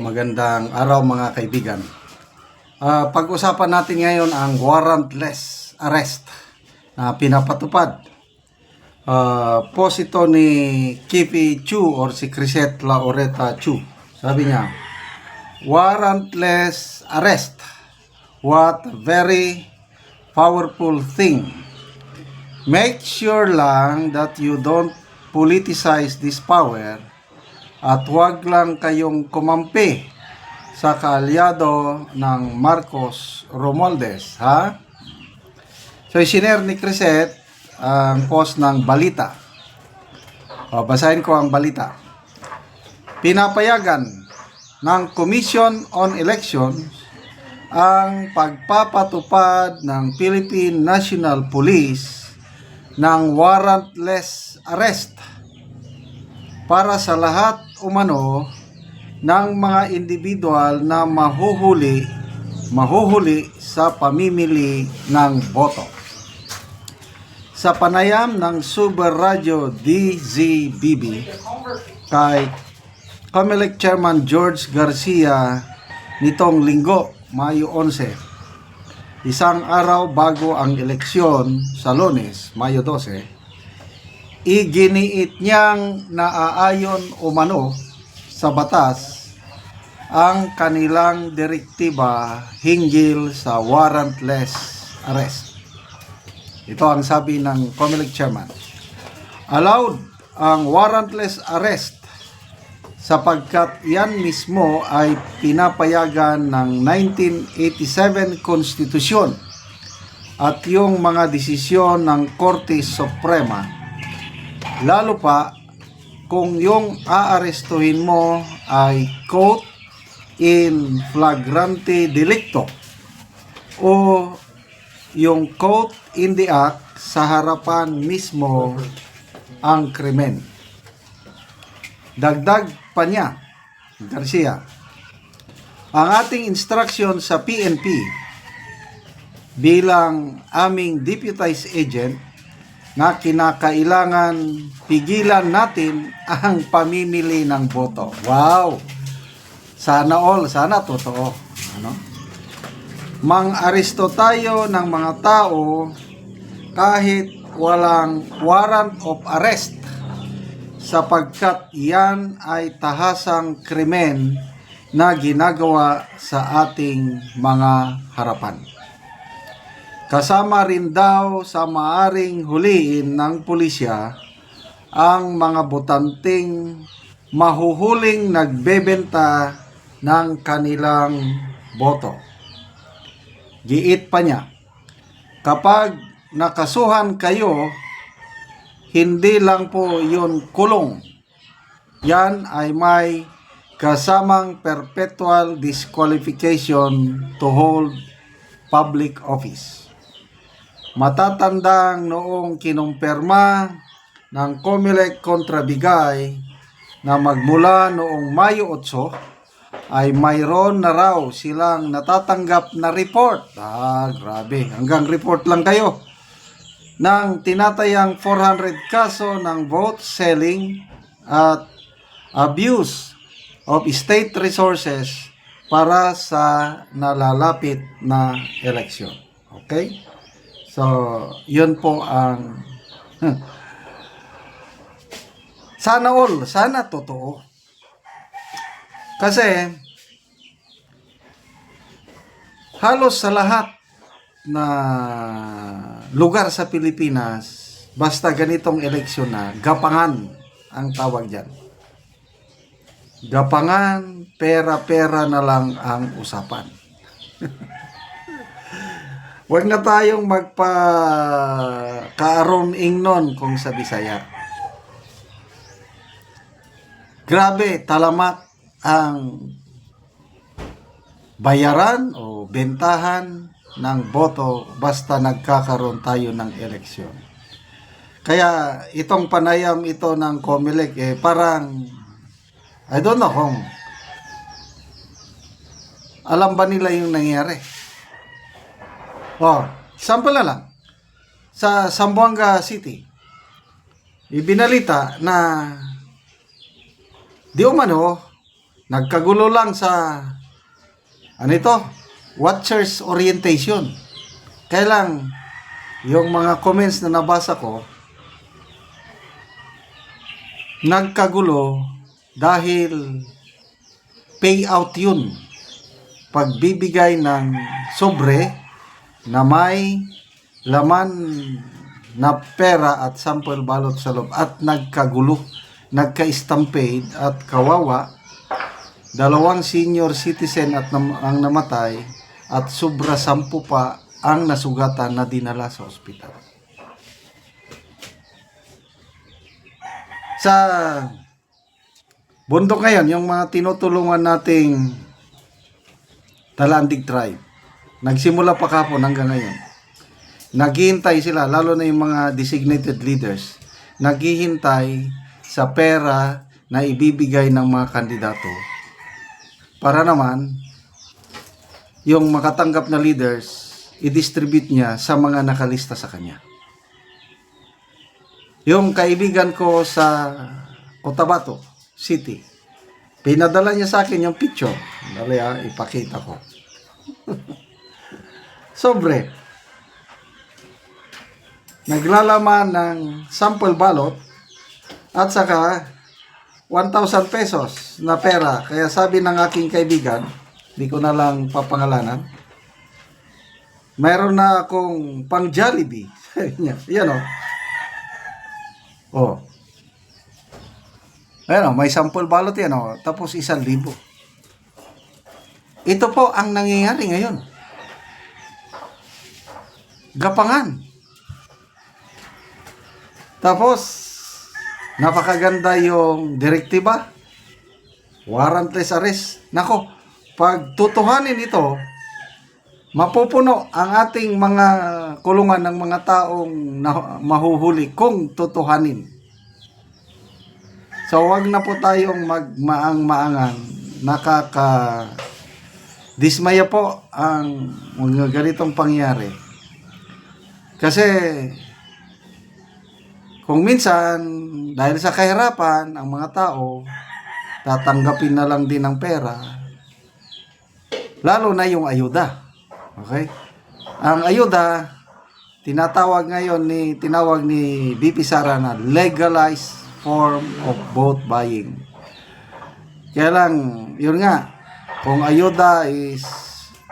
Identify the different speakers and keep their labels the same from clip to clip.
Speaker 1: Magandang araw mga kaibigan. Pag-usapan natin ngayon ang warrantless arrest na pinapatupad. Post ito ni Kipi Chu or si Crisette Laureta Chu. Sabi niya, warrantless arrest. What a very powerful thing. Make sure lang that you don't politicize this power at huwag lang kayong kumampi sa kaalyado ng Marcos Romualdez, ha? So, isinare ni Crisette ang post ng balita. Basahin ko ang balita. Pinapayagan ng Commission on Elections ang pagpapatupad ng Philippine National Police ng warrantless arrest para sa lahat umano ng mga individual na mahuhuli sa pamimili ng boto. Sa panayam ng Super Radio DZBB kay COMELEC Chairman George Garcia nitong linggo, Mayo 11, isang araw bago ang eleksyon sa Lunes, Mayo 12, iginiit niyang naaayon umano sa batas ang kanilang direktiba hinggil sa warrantless arrest. Ito ang sabi ng COMELEC Chairman. Allowed ang warrantless arrest sapagkat yan mismo ay pinapayagan ng 1987 Konstitusyon at yung mga desisyon ng Korte Suprema, lalo pa kung yung aarestuhin mo ay quote in flagrante delicto o yung quote in the act sa harapan mismo ang krimen. Dagdag pa niya, Garcia, ang ating instruction sa PNP bilang aming deputized agent na kinakailangan pigilan natin ang pamimili ng boto. Wow! Sana all, sana totoo. Ano? Mang-aresto tayo ng mga tao kahit walang warrant of arrest sapagkat yan ay tahasang krimen na ginagawa sa ating mga harapan. Kasama rin daw sa maaring huliin ng pulisya ang mga botanting mahuhuling nagbebenta ng kanilang boto. Giit pa niya, kapag nakasuhan kayo, hindi lang po yun kulong. Yan ay may kasamang perpetual disqualification to hold public office. Matatandang noong kinumpirma ng COMELEC kontra Bigay na magmula noong Mayo 8 ay mayroon na raw silang natatanggap na report. Grabe, hanggang report lang kayo. Ng tinatayang 400 kaso ng vote selling at abuse of state resources para sa nalalapit na eleksyon. Okay? So, yun po ang sana all, sana totoo. Kasi halos sa lahat na lugar sa Pilipinas, basta ganitong eleksyon na, gapangan ang tawag dyan. Gapangan, pera-pera na lang ang usapan. Huwag na tayong magpa-kaaron ingnon kung sa Bisaya. Grabe, talamak ang bayaran o bentahan ng boto basta nagkakaroon tayo ng eleksyon. Kaya itong panayam ito ng COMELEC parang I don't know kung alam ba nila yung nangyari. Sample na lang. Sa Zamboanga City, ibinalita na di umano Nagkagulo lang sa ano ito? Watchers orientation. Kaya lang yung mga comments na nabasa ko nagkagulo dahil payout yun. Pagbibigay ng sobre na may laman na pera at sample balot sa loob at nagkagulo, nagka-stampede at kawawa, dalawang senior citizen at ang namatay at sobra 10 pa ang nasugatan na dinala sa ospital. Sa bundok ngayon, yung mga tinutulungan nating Talandig tribe, nagsimula pa kahapon hanggang ngayon. Naghihintay sila, lalo na yung mga designated leaders, naghihintay sa pera na ibibigay ng mga kandidato para naman yung makatanggap na leaders i-distribute niya sa mga nakalista sa kanya. Yung kaibigan ko sa Cotabato City, pinadala niya sa akin yung picture. Dali ipakita ko. Sobre. Naglalaman ng sample ballot at saka 1,000 pesos na pera. Kaya sabi ng aking kaibigan, di ko na lang papangalanan, mayroon na akong pang Jollibee. Yan o. Oh. Ayan o, may sample ballot yan o. Tapos 1,000. Ito po ang nangyayari ngayon. Gapangan. Tapos, napakaganda yung direktiba. Warrantless arrest. Nako, pag tutuhanin ito, mapupuno ang ating mga kulungan ng mga taong mahuhuli kung tutuhanin. So, wag na po tayong magmaang-maangan. Dismaya po ang mga ganitong pangyari. Kasi, kung minsan, dahil sa kahirapan, ang mga tao, tatanggapin na lang din ng pera, lalo na yung ayuda. Okay? Ang ayuda, tinawag ni BP Sara na legalized form of vote buying. Kaya lang, yun nga, kung ayuda is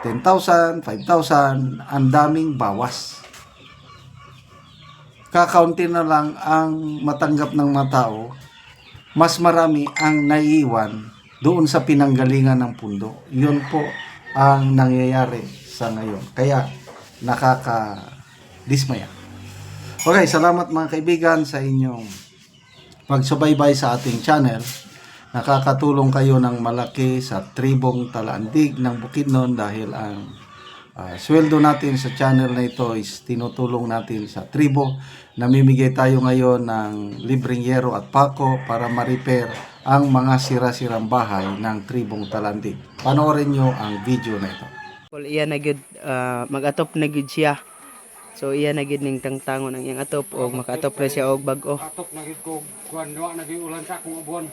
Speaker 1: 10,000, 5,000, ang daming bawas. Kakaunti na lang ang matanggap ng mga tao, mas marami ang naiiwan doon sa pinanggalingan ng pundo. Yun po ang nangyayari sa ngayon. Kaya nakaka-dismaya. Okay, salamat mga kaibigan sa inyong pagsubaybay sa ating channel. Nakakatulong kayo ng malaki sa tribong Talandig ng Bukidnon dahil ang sweldo natin sa channel na ito is tinutulong natin sa tribo. Namimigay tayo ngayon ng libreng yero at pako para ma-repair ang mga sira-sirang bahay ng tribong Talandig. Panoorin nyo ang video na ito.
Speaker 2: Iya na gyud mag-atop na gyud siya. So iya na gyud ning tangtangon ang iyang atop og maka-atop na siya og bag-o.
Speaker 3: Atop na gyud ko kuan wa na gyud ulan sa akong ubuan.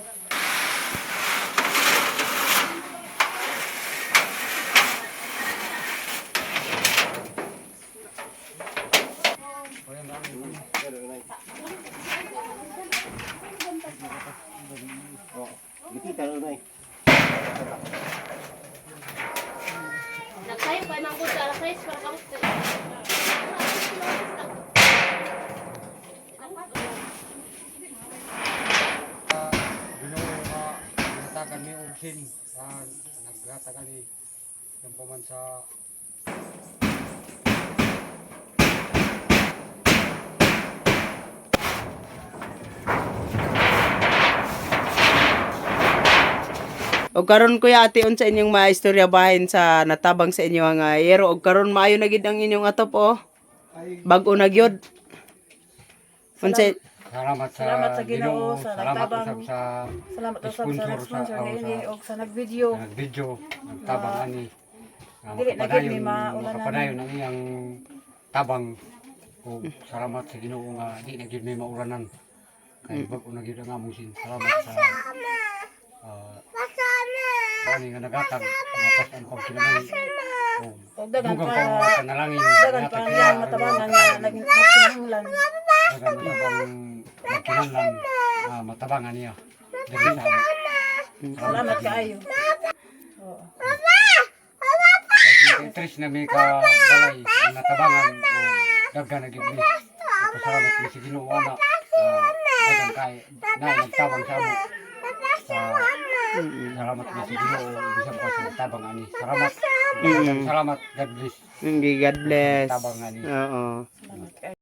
Speaker 4: Nagsayo pa imang gusto alas 6 para kamusta.
Speaker 3: Nagatagan ni Ursin nagatagan ni yung paman sa
Speaker 2: Og karon kuya ate unsa inyong maistorya bahin sa natabang sa inyo nga yero og karon maayo na gid ang inyong atop oh. Bag-o na gyud. Unsa
Speaker 3: salamat sa Ginoo, salamat usab sa sponsor
Speaker 5: og sa nagvideo.
Speaker 3: nagvideo nagtabang ani
Speaker 5: Dili na gid may maulanan.
Speaker 3: makapadayon ang iyang tabang o salamat sa Ginoo nga di na gyud may maulanan kay bag-o na gyud ang among sin salamat sa ani nga nagatag tapos ang pagkinamay.
Speaker 5: O dagan
Speaker 3: Dugang
Speaker 5: pa,
Speaker 3: pa panalangin.
Speaker 5: dagan pa niya matabangan nga nagkinahanglan.
Speaker 3: Dagan mo sabang magkinahanglan matabangan niya. Dili sa amin.
Speaker 5: Salamat kaayo. Oo.
Speaker 3: Kasi Trish na may kabalay ang natabangan o daghan na gibli. Pasalamat mi si Ginoo ana. Dagan kay na nagtabang sa amo. Salamat mi si Ginoo bisag ko sa tabang ani. Salamat. Salamat. God bless.
Speaker 2: God bless.
Speaker 3: Tabang ani.
Speaker 2: Oo.
Speaker 5: Salamat kaayo.